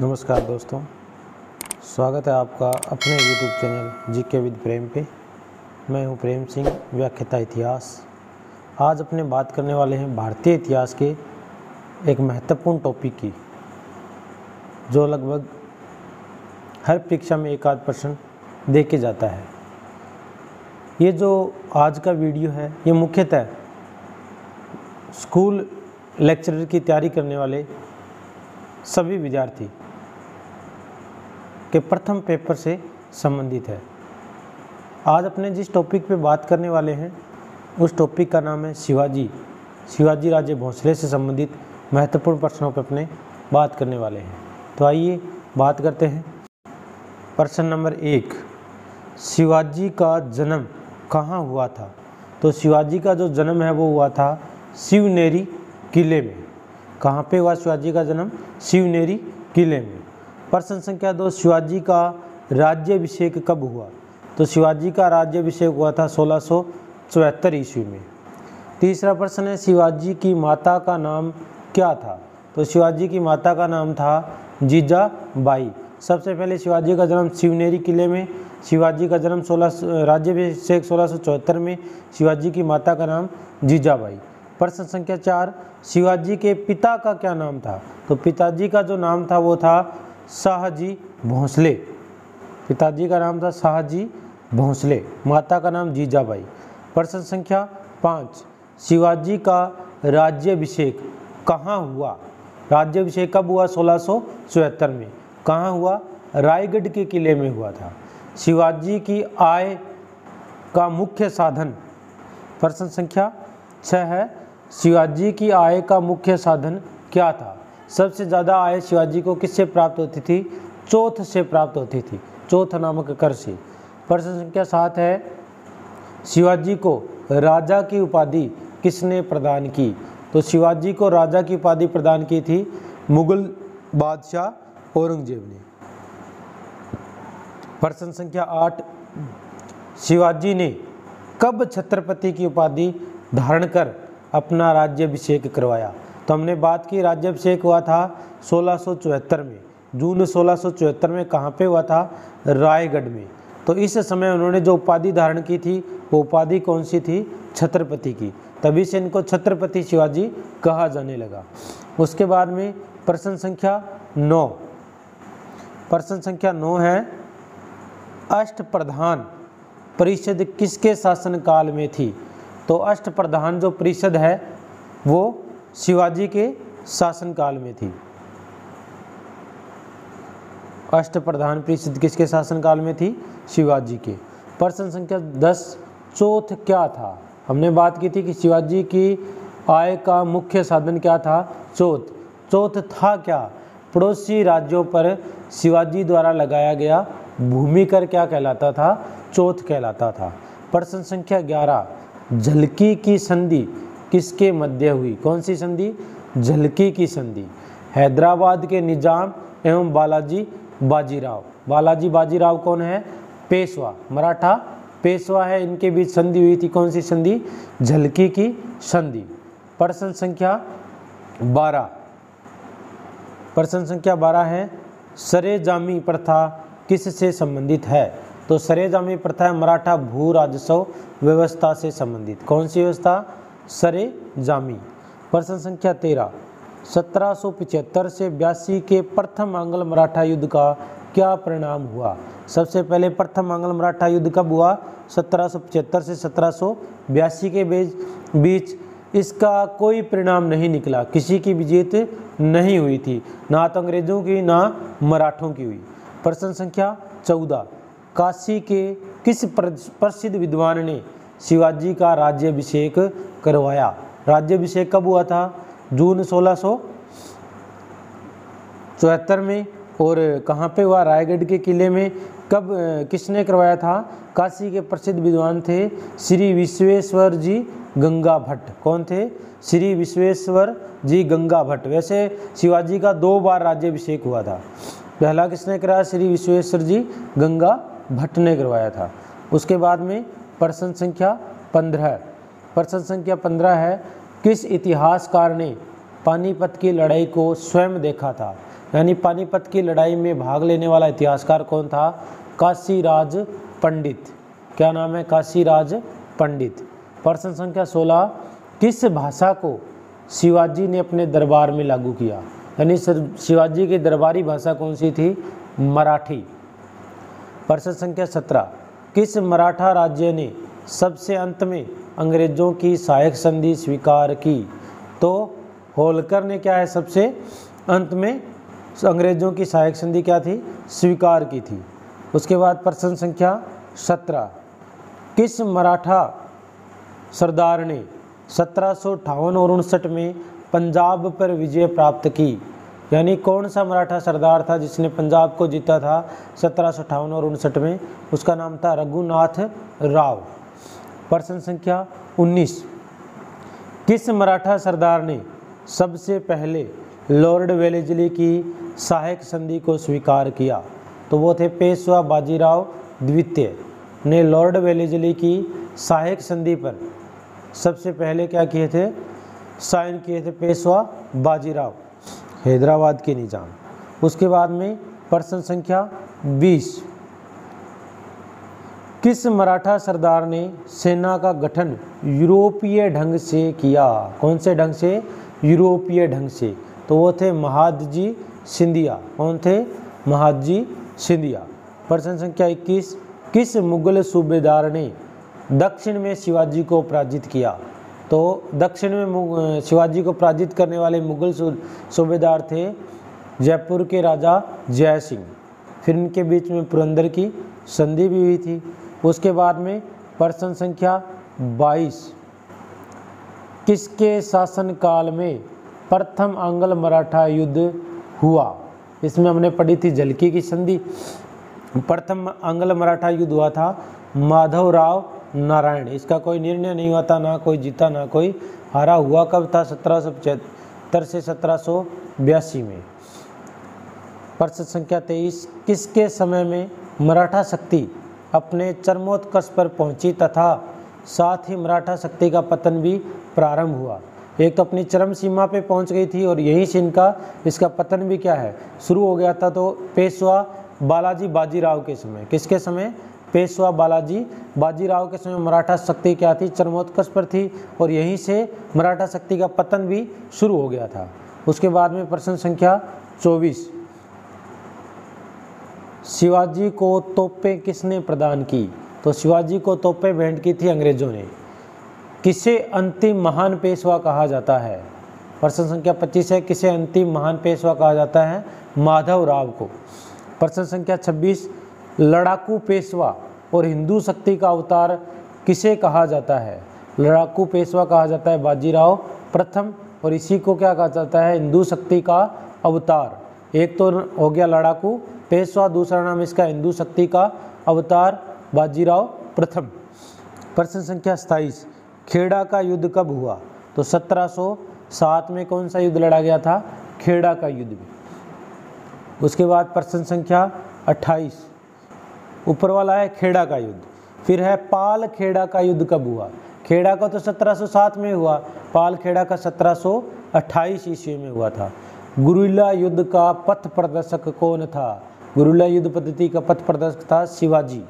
नमस्कार दोस्तों, स्वागत है आपका अपने YouTube चैनल जीके विद प्रेम पे। मैं हूं प्रेम सिंह, व्याख्याता इतिहास। आज अपने बात करने वाले हैं भारतीय इतिहास के एक महत्वपूर्ण टॉपिक की, जो लगभग हर परीक्षा में एक आध प्रश्न दे के जाता है। ये जो आज का वीडियो है ये मुख्यतः स्कूल लेक्चरर की तैयारी करने वाले सभी विद्यार्थी के प्रथम पेपर से संबंधित है। आज अपने जिस टॉपिक पे बात करने वाले हैं उस टॉपिक का नाम है शिवाजी राजे भोंसले से संबंधित महत्वपूर्ण प्रश्नों पर अपने बात करने वाले हैं। तो आइए बात करते हैं। प्रश्न नंबर 1, शिवाजी का जन्म कहाँ हुआ था? तो शिवाजी का जो जन्म है वो हुआ था शिवनेरी किले में। कहाँ पे हुआ शिवाजी का जन्म? शिवनेरी किले में। प्रश्न संख्या 2, शिवाजी का राज्याभिषेक कब हुआ? तो शिवाजी का राज्याभिषेक हुआ था 1674 ईस्वी में। तीसरा प्रश्न है, शिवाजी की माता का नाम क्या था? तो शिवाजी की माता का नाम था जीजाबाई। सबसे पहले शिवाजी का जन्म शिवनेरी किले में, शिवाजी का जन्म राज्याभिषेक 1674 में, शिवाजी की माता का नाम जीजाबाई। प्रश्न संख्या 4, शिवाजी के पिता का क्या नाम था? तो पिताजी का जो नाम था वो था शाहजी भोंसले। पिताजी का नाम था शाहजी भोंसले, माता का नाम जीजाबाई। प्रश्न संख्या 5, शिवाजी का राज्याभिषेक कहाँ हुआ? राज्याभिषेक कब हुआ? 1674 में। कहाँ हुआ? रायगढ़ के किले में हुआ था। शिवाजी की आय का मुख्य साधन। प्रश्न संख्या 6 है, शिवाजी की आय का मुख्य साधन क्या था? सबसे ज़्यादा आय शिवाजी को किससे प्राप्त होती थी? चौथ से प्राप्त होती थी, चौथ नामक कर से। प्रश्न संख्या 7 है, शिवाजी को राजा की उपाधि किसने प्रदान की? तो शिवाजी को राजा की उपाधि प्रदान की थी मुगल बादशाह औरंगजेब ने। प्रश्न संख्या 8, शिवाजी ने कब छत्रपति की उपाधि धारण कर अपना राज्याभिषेक करवाया? तो हमने बात की राज्याभिषेक हुआ था 1674 में, जून 1674 में। कहाँ पे हुआ था? रायगढ़ में। तो इस समय उन्होंने जो उपाधि धारण की थी वो उपाधि कौन सी थी? छत्रपति की। तभी से इनको छत्रपति शिवाजी कहा जाने लगा। उसके बाद में प्रश्न संख्या 9, प्रश्न संख्या 9 है, अष्टप्रधान परिषद किसके शासनकाल में थी? तो अष्टप्रधान जो परिषद है वो शिवाजी के शासनकाल में थी। अष्टप्रधान परिषद किसके शासनकाल में थी? शिवाजी के। प्रश्न संख्या 10, चौथ क्या था? हमने बात की थी कि शिवाजी की आय का मुख्य साधन क्या था? चौथ। चौथ था क्या? पड़ोसी राज्यों पर शिवाजी द्वारा लगाया गया भूमि कर क्या कहलाता था? चौथ कहलाता था। प्रश्न संख्या 11, झलकी की संधि किसके मध्य हुई? कौन सी संधि? झलकी की संधि। हैदराबाद के निजाम एवं बालाजी बाजीराव। बालाजी बाजीराव कौन है? पेशवा, मराठा पेशवा है। इनके बीच संधि हुई थी। कौन सी संधि? झलकी की संधि। प्रश्न संख्या 12, प्रश्न संख्या 12 है, सरेजामी प्रथा किससे संबंधित है? तो सरेजामी प्रथा मराठा भू राजस्व व्यवस्था से संबंधित। कौन सी व्यवस्था? सरेजामी। प्रश्न संख्या 13, 1775 से 82 के प्रथम आंग्ल मराठा युद्ध का क्या परिणाम हुआ? सबसे पहले प्रथम आंग्ल मराठा युद्ध कब हुआ? 1775 से 1782 के बीच। इसका कोई परिणाम नहीं निकला, किसी की भी जीत नहीं हुई थी, ना तो अंग्रेजों की ना मराठों की हुई। प्रश्न संख्या 14, काशी के किस प्रसिद्ध विद्वान ने शिवाजी का राज्याभिषेक करवाया? राज्याभिषेक कब हुआ था? जून 1674 में। और कहाँ पे हुआ? रायगढ़ के किले में। कब किसने करवाया था? काशी के प्रसिद्ध विद्वान थे श्री विश्वेश्वर जी गंगा भट्ट। कौन थे? श्री विश्वेश्वर जी गंगा भट्ट। वैसे शिवाजी का 2 बार राज्याभिषेक हुआ था। पहला किसने कराया? श्री विश्वेश्वर जी गंगा भट्ट ने करवाया था। उसके बाद में प्रश्न संख्या 15, प्रश्न संख्या 15 है, किस इतिहासकार ने पानीपत की लड़ाई को स्वयं देखा था? यानी पानीपत की लड़ाई में भाग लेने वाला इतिहासकार कौन था? काशीराज पंडित। क्या नाम है? काशीराज पंडित। प्रश्न संख्या 16, किस भाषा को शिवाजी ने अपने दरबार में लागू किया? यानी शिवाजी की दरबारी भाषा कौन सी थी? मराठी। प्रश्न संख्या 17, किस मराठा राज्य ने सबसे अंत में अंग्रेजों की सहायक संधि स्वीकार की? तो होलकर ने क्या है सबसे अंत में अंग्रेजों की सहायक संधि क्या थी? स्वीकार की थी। उसके बाद प्रश्न संख्या 17, किस मराठा सरदार ने 1758 और 59 में पंजाब पर विजय प्राप्त की? यानी कौन सा मराठा सरदार था जिसने पंजाब को जीता था 1758 और 59 में? उसका नाम था रघुनाथ राव। प्रश्न संख्या 19, किस मराठा सरदार ने सबसे पहले लॉर्ड वेलेस्ली की सहायक संधि को स्वीकार किया? तो वो थे पेशवा बाजीराव द्वितीय ने लॉर्ड वेलेस्ली की सहायक संधि पर सबसे पहले क्या किए थे? साइन किए थे पेशवा बाजीराव, हैदराबाद के निजाम। उसके बाद में प्रश्न संख्या 20, किस मराठा सरदार ने सेना का गठन यूरोपीय ढंग से किया? कौन से ढंग से? यूरोपीय ढंग से। तो वो थे महादजी सिंधिया। कौन थे? महादजी सिंधिया। प्रश्न संख्या 21, किस मुगल सूबेदार ने दक्षिण में शिवाजी को पराजित किया? तो दक्षिण में शिवाजी को पराजित करने वाले मुगल सूबेदार थे जयपुर के राजा जय सिंह। फिर इनके बीच में पुरंदर की संधि भी हुई थी। उसके बाद में प्रश्न संख्या 22, किसके शासनकाल में प्रथम आंग्ल मराठा युद्ध हुआ? इसमें हमने पढ़ी थी झलकी की संधि। प्रथम आंग्ल मराठा युद्ध हुआ था माधवराव नारायण। इसका कोई निर्णय नहीं हुआ था, ना कोई जीता ना कोई हारा। हुआ कब था? 1775 से 1782 में। प्रश्न संख्या 23, किसके समय में मराठा शक्ति अपने चरमोत्कर्ष पर पहुंची तथा साथ ही मराठा शक्ति का पतन भी प्रारंभ हुआ? एक तो अपनी चरम सीमा पे पहुंच गई थी और यहीं से इसका पतन भी क्या है? शुरू हो गया था। तो पेशवा बालाजी बाजीराव के समय। किसके समय? पेशवा बालाजी बाजीराव के समय मराठा शक्ति क्या थी? चरमोत्कर्ष पर थी और यहीं से मराठा शक्ति का पतन भी शुरू हो गया था। उसके बाद में प्रश्न संख्या 24, शिवाजी को तोपें किसने प्रदान की? तो शिवाजी को तोपें भेंट की थी अंग्रेजों ने। किसे अंतिम महान पेशवा कहा जाता है? प्रश्न संख्या 25 है, किसे अंतिम महान पेशवा कहा जाता है? माधव राव को। प्रश्न संख्या 26, लड़ाकू पेशवा और हिंदू शक्ति का अवतार किसे कहा जाता है? लड़ाकू पेशवा कहा जाता है बाजीराव प्रथम, और इसी को क्या कहा जाता है? हिंदू शक्ति का अवतार। एक तो हो गया लड़ाकू पेशवा, दूसरा नाम इसका हिंदू शक्ति का अवतार बाजीराव प्रथम। प्रश्न संख्या 27, खेड़ा का युद्ध कब हुआ? तो 1707 में कौन सा युद्ध लड़ा गया था? खेड़ा का युद्ध। उसके बाद प्रश्न संख्या 28, ऊपर वाला है खेड़ा का युद्ध। फिर है पाल खेड़ा का युद्ध कब हुआ? खेड़ा का तो 1707 में हुआ, पाल खेड़ा का 1728 ईस्वी में हुआ था। गुरिल्ला युद्ध का पथ प्रदर्शक कौन था? गुरिल्ला युद्ध पद्धति का पथ प्रदर्शक था शिवाजी।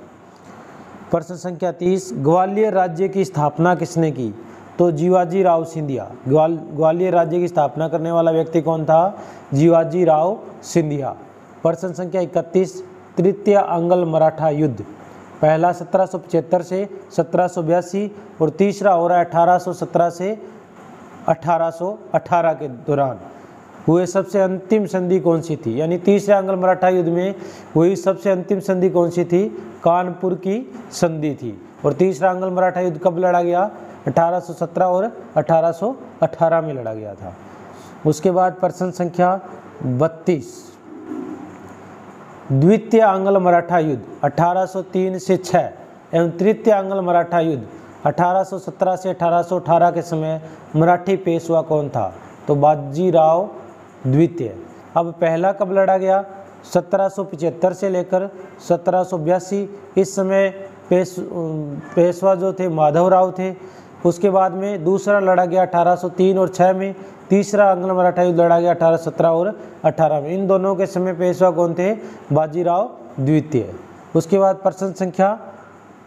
प्रश्न संख्या 30, ग्वालियर राज्य की स्थापना किसने की? तो जीवाजी राव सिंधिया। ग्वालियर राज्य की स्थापना करने वाला व्यक्ति कौन था? जीवाजी राव सिंधिया। प्रश्न संख्या 31, तृतीय आंग्ल मराठा युद्ध। पहला 1775 से 1782 और तीसरा हो रहा है 1817 से 1818 के दौरान हुए सबसे अंतिम संधि कौन सी थी? यानी तीसरे आंग्ल मराठा युद्ध में हुई सबसे अंतिम संधि कौन सी थी? कानपुर की संधि थी। और तीसरा आंग्ल मराठा युद्ध कब लड़ा गया? 1817 और 1818 में लड़ा गया था। उसके बाद प्रश्न संख्या 32, द्वितीय आंग्ल मराठा युद्ध 1803 से 6 एवं तृतीय आंग्ल मराठा युद्ध 1817 से 1818 के समय मराठी पेशवा कौन था? तो बाजीराव द्वितीय। अब पहला कब लड़ा गया? 1775 से लेकर 1782। इस समय पेशवा जो थे माधवराव थे। उसके बाद में दूसरा लड़ा गया 1803 और 6 में। तीसरा आंग्ल मराठा युद्ध लड़ा गया 1817 और 18 में। इन दोनों के समय पेशवा कौन थे? बाजीराव द्वितीय। उसके बाद प्रश्न संख्या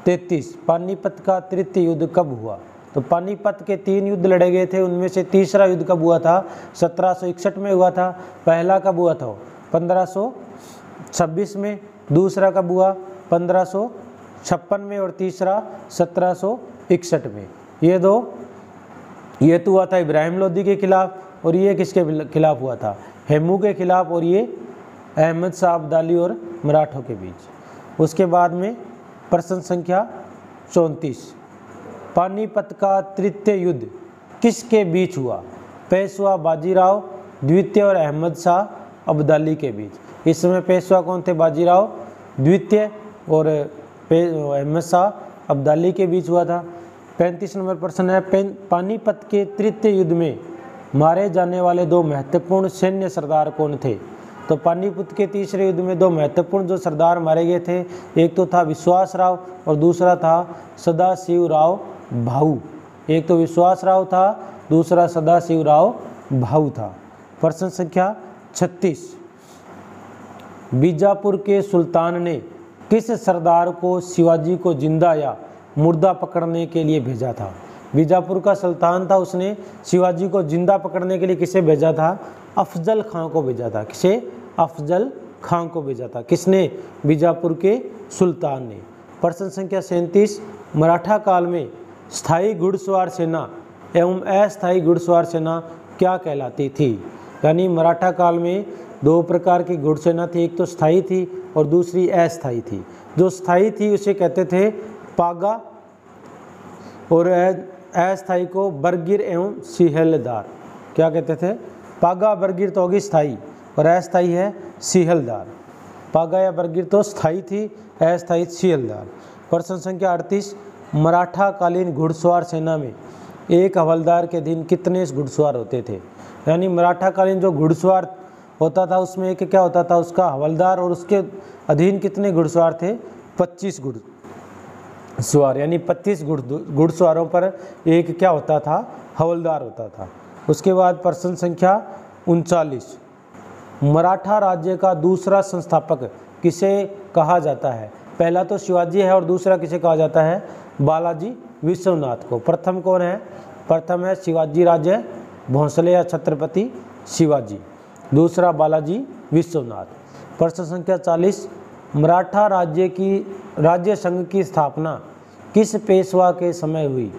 33, पानीपत का तृतीय युद्ध कब हुआ? तो पानीपत के 3 युद्ध लड़े गए थे, उनमें से तीसरा युद्ध कब हुआ था? 1761 में हुआ था। पहला कब हुआ था? 1526 में। दूसरा कब हुआ? 1556 में। और तीसरा 1761 में। ये तो हुआ था इब्राहिम लोदी के खिलाफ, और ये किसके खिलाफ हुआ था? हेमू के खिलाफ, और ये अहमद शाह अब्दाली और मराठों के बीच। उसके बाद में प्रश्न संख्या 34, पानीपत का तृतीय युद्ध किसके बीच हुआ? पेशवा बाजीराव द्वितीय और अहमद शाह अब्दाली के बीच। इस समय पेशवा कौन थे? बाजीराव द्वितीय और अहमद शाह अब्दाली के बीच हुआ था। 35 नंबर प्रश्न है, पानीपत के तृतीय युद्ध में मारे जाने वाले 2 महत्वपूर्ण सैन्य सरदार कौन थे? तो पानीपत के तीसरे युद्ध में 2 महत्वपूर्ण जो सरदार मारे गए थे, एक तो था विश्वास राव और दूसरा था सदाशिव राव भाऊ। एक तो विश्वास राव था, दूसरा सदाशिव राव भाऊ था। प्रश्न संख्या 36, बीजापुर के सुल्तान ने किस सरदार को शिवाजी को जिंदा या मुर्दा पकड़ने के लिए भेजा था? बीजापुर का सुल्तान था, उसने शिवाजी को जिंदा पकड़ने के लिए किसे भेजा था? अफजल खां को भेजा था। किसे? अफजल खां को भेजा था। किसने? बीजापुर के सुल्तान ने। प्रश्न संख्या 37, मराठा काल में स्थायी घुड़सवार सेना एवं अस्थायी घुड़सवार सेना क्या कहलाती थी? यानी मराठा काल में 2 प्रकार की घुड़सेना थी, एक तो स्थायी थी और दूसरी अस्थायी थी। जो स्थायी थी उसे कहते थे पागा, और अस्थायी को बरगिर एवं सिहलदार। क्या कहते थे? पागा बरगिर तो होगी स्थायी, और अस्थायी है सिहलदार। पागा या बरगिर तो स्थायी थी, अस्थायी सिहलदार। प्रश्न संख्या 38, मराठा कालीन घुड़सवार सेना में एक हवलदार के अधीन कितने घुड़सवार होते थे? यानी मराठा कालीन जो घुड़सवार होता था उसमें एक क्या होता था? उसका हवलदार, और उसके अधीन कितने घुड़सवार थे? 25 घुड़सवार। यानी 25 घुड़सवारों पर एक क्या होता था? हवलदार होता था। उसके बाद प्रश्न संख्या 39, मराठा राज्य का दूसरा संस्थापक किसे कहा जाता है? पहला तो शिवाजी है और दूसरा किसे कहा जाता है? बालाजी विश्वनाथ को। प्रथम कौन है? प्रथम है शिवाजी राजे भोंसले या छत्रपति शिवाजी, दूसरा बालाजी विश्वनाथ। प्रश्न संख्या 40, मराठा राज्य संघ की स्थापना किस पेशवा के समय हुई?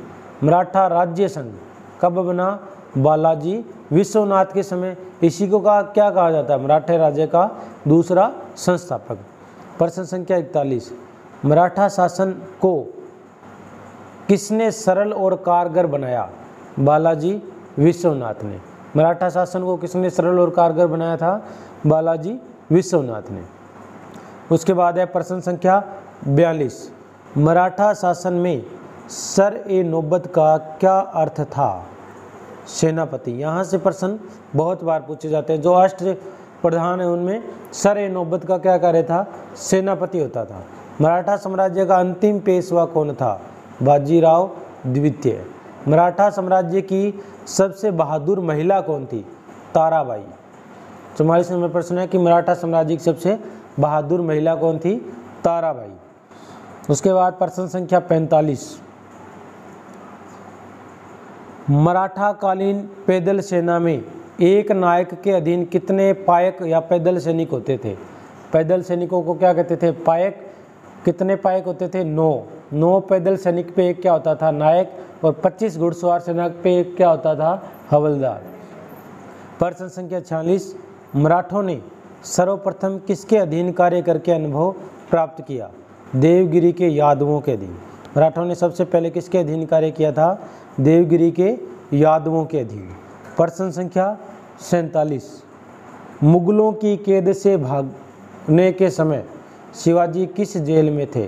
मराठा राज्य संघ कब बना? बालाजी विश्वनाथ के समय। इसी को क्या कहा जाता है? मराठा राज्य का दूसरा संस्थापक। प्रश्न संख्या 41, मराठा शासन को किसने सरल और कारगर बनाया? बालाजी विश्वनाथ ने। मराठा शासन को किसने सरल और कारगर बनाया था? बालाजी विश्वनाथ ने। उसके बाद है प्रश्न संख्या 42, मराठा शासन में सर ए नौबत का क्या अर्थ था? सेनापति। यहाँ से प्रश्न बहुत बार पूछे जाते हैं। जो अष्ट प्रधान है उनमें सर ए नौबत का क्या कार्य था? सेनापति होता था। मराठा साम्राज्य का अंतिम पेशवा कौन था? बाजीराव द्वितीय। मराठा साम्राज्य की सबसे बहादुर महिला कौन थी? ताराबाई। 44 नंबर प्रश्न है कि मराठा साम्राज्य की सबसे बहादुर महिला कौन थी? ताराबाई। उसके बाद प्रश्न संख्या 45, मराठा कालीन पैदल सेना में एक नायक के अधीन कितने पायक या पैदल सैनिक होते थे? पैदल सैनिकों को क्या कहते थे? पायक। कितने पायक होते थे? 9 पैदल सैनिक पे एक क्या होता था? नायक, और 25 घुड़सवार सेना पे एक क्या होता था? हवलदार। प्रश्न संख्या 46, मराठों ने सर्वप्रथम किसके अधीन कार्य करके अनुभव प्राप्त किया? देवगिरी के यादवों के अधीन। मराठों ने सबसे पहले किसके अधीन कार्य किया था? देवगिरी के यादवों के अधीन। प्रश्न संख्या 47, मुगलों की कैद से भागने के समय शिवाजी किस जेल में थे?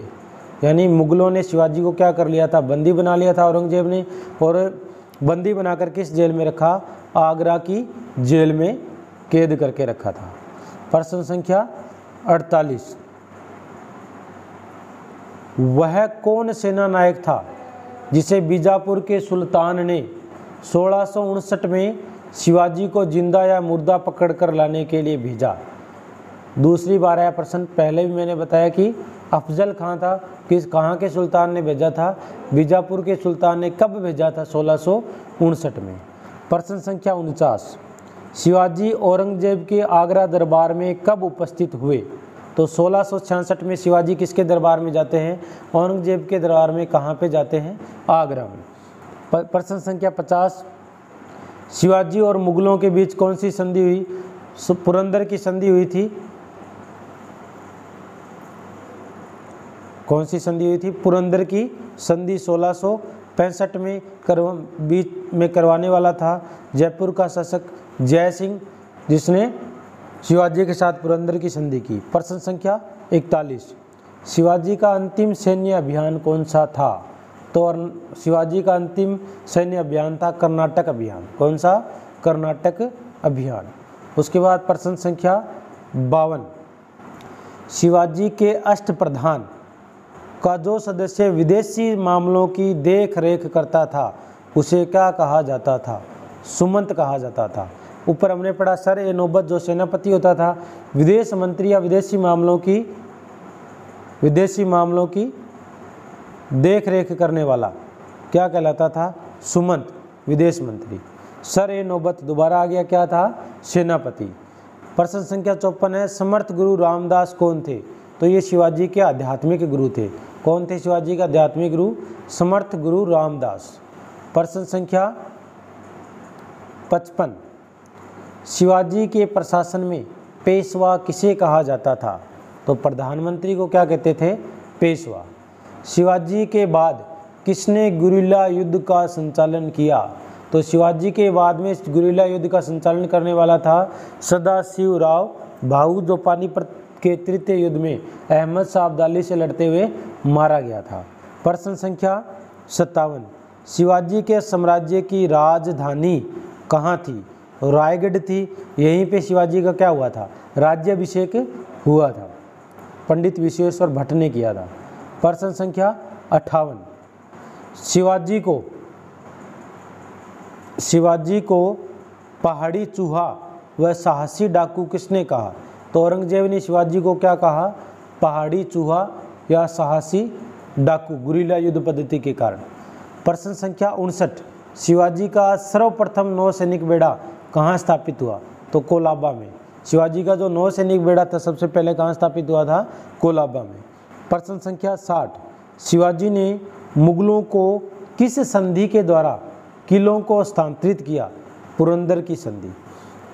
यानी मुगलों ने शिवाजी को क्या कर लिया था? बंदी बना लिया था औरंगजेब ने, और बंदी बनाकर किस जेल में रखा? आगरा की जेल में कैद करके रखा था। प्रश्न संख्या 48, वह कौन सेना नायक था जिसे बीजापुर के सुल्तान ने 1659 में शिवाजी को जिंदा या मुर्दा पकड़कर लाने के लिए भेजा? दूसरी बार आया प्रश्न। पहले भी मैंने बताया कि अफजल खां था, कहाँ के सुल्तान ने भेजा था? बीजापुर के सुल्तान ने। कब भेजा था? 1659 में। प्रश्न संख्या 49, शिवाजी औरंगजेब के आगरा दरबार में कब उपस्थित हुए? तो 1666 में शिवाजी किसके दरबार में जाते हैं? औरंगजेब के दरबार में। कहाँ पे जाते हैं? आगरा में। प्रश्न संख्या 50, शिवाजी और मुगलों के बीच कौन सी संधि हुई? पुरंदर की संधि हुई थी। कौन सी संधि हुई थी? पुरंदर की संधि 1665 में बीच में करवाने वाला था जयपुर का शासक जय सिंह, जिसने शिवाजी के साथ पुरंदर की संधि की। प्रश्न संख्या 41, शिवाजी का अंतिम सैन्य अभियान कौन सा था? तो शिवाजी का अंतिम सैन्य अभियान था कर्नाटक अभियान। कौन सा? कर्नाटक अभियान। उसके बाद प्रश्न संख्या 52, शिवाजी के अष्टप्रधान का जो सदस्य विदेशी मामलों की देख रेख करता था उसे क्या कहा जाता था? सुमंत कहा जाता था। ऊपर हमने पढ़ा सर ए नौबत जो सेनापति होता था, विदेश मंत्री या विदेशी मामलों की देख रेख करने वाला क्या कहलाता था? सुमंत, विदेश मंत्री। सर ए नौबत दोबारा आ गया, क्या था? सेनापति। प्रश्न संख्या 54 है, समर्थ गुरु रामदास कौन थे? तो ये शिवाजी के आध्यात्मिक गुरु थे। कौन थे शिवाजी के आध्यात्मिक गुरु? समर्थ गुरु रामदास। प्रश्न संख्या 55, शिवाजी के प्रशासन में पेशवा किसे कहा जाता था? तो प्रधानमंत्री को क्या कहते थे? पेशवा। शिवाजी के बाद किसने गुरिल्ला युद्ध का संचालन किया? तो शिवाजी के बाद में गुरिल्ला युद्ध का संचालन करने वाला था सदाशिवराव भाऊ, जो पानीपत के तृतीय युद्ध में अहमद शाह अब्दाली से लड़ते हुए मारा गया था। प्रश्न संख्या 57, शिवाजी के साम्राज्य की राजधानी कहाँ थी? रायगढ़ थी। यहीं पे शिवाजी का क्या हुआ था? राज्याभिषेक हुआ था। पंडित विश्वेश्वर भट्ट ने किया था। प्रश्न संख्या 58, शिवाजी को पहाड़ी चूहा व साहसी डाकू किसने कहा? तो औरंगजेब ने शिवाजी को क्या कहा? पहाड़ी चूहा या साहसी डाकू, गुरिल्ला युद्ध पद्धति के कारण। प्रश्न संख्या 59, शिवाजी का सर्वप्रथम नौसैनिक बेड़ा कहाँ स्थापित हुआ? तो कोलाबा में। शिवाजी का जो नौसैनिक बेड़ा था सबसे पहले कहाँ स्थापित हुआ था? कोलाबा में। प्रश्न संख्या 60, शिवाजी ने मुगलों को किस संधि के द्वारा किलों को स्थानांतरित किया? पुरंदर की संधि।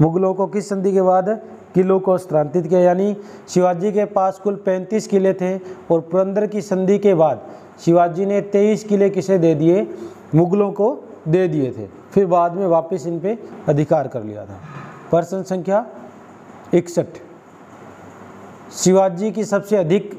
मुगलों को किस संधि के बाद किलों को स्थानांतरित किया? यानी शिवाजी के पास कुल 35 किले थे और पुरंदर की संधि के बाद शिवाजी ने 23 किले किसे दे दिए? मुगलों को दे दिए थे। फिर बाद में वापस इन पे अधिकार कर लिया था। प्रश्न संख्या 61, शिवाजी की सबसे अधिक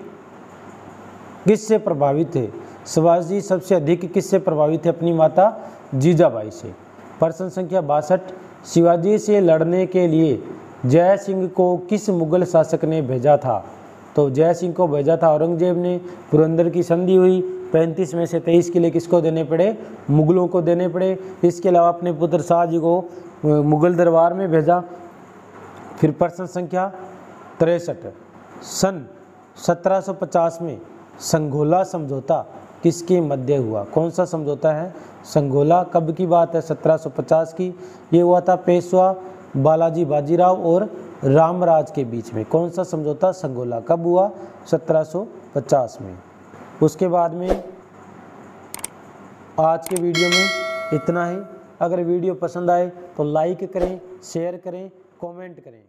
किससे प्रभावित थे? शिवाजी सबसे अधिक किससे प्रभावित थे? अपनी माता जीजाबाई से। प्रश्न संख्या 62, शिवाजी से लड़ने के लिए जय सिंह को किस मुगल शासक ने भेजा था? तो जय सिंह को भेजा था औरंगजेब ने। पुरंदर की संधि हुई, 35 में से 23 किले किसको देने पड़े? मुगलों को देने पड़े। इसके अलावा अपने पुत्र शाहजी को मुगल दरबार में भेजा। फिर प्रश्न संख्या 63, सन 1750 में संघोला समझौता किसके मध्य हुआ? कौन सा समझौता है? संघोला। कब की बात है? 1750 की। ये हुआ था पेशवा बालाजी बाजीराव और रामराज के बीच में। कौन सा समझौता? संघोला। कब हुआ? 1750 में। उसके बाद में आज के वीडियो में इतना ही। अगर वीडियो पसंद आए तो लाइक करें, शेयर करें, कमेंट करें।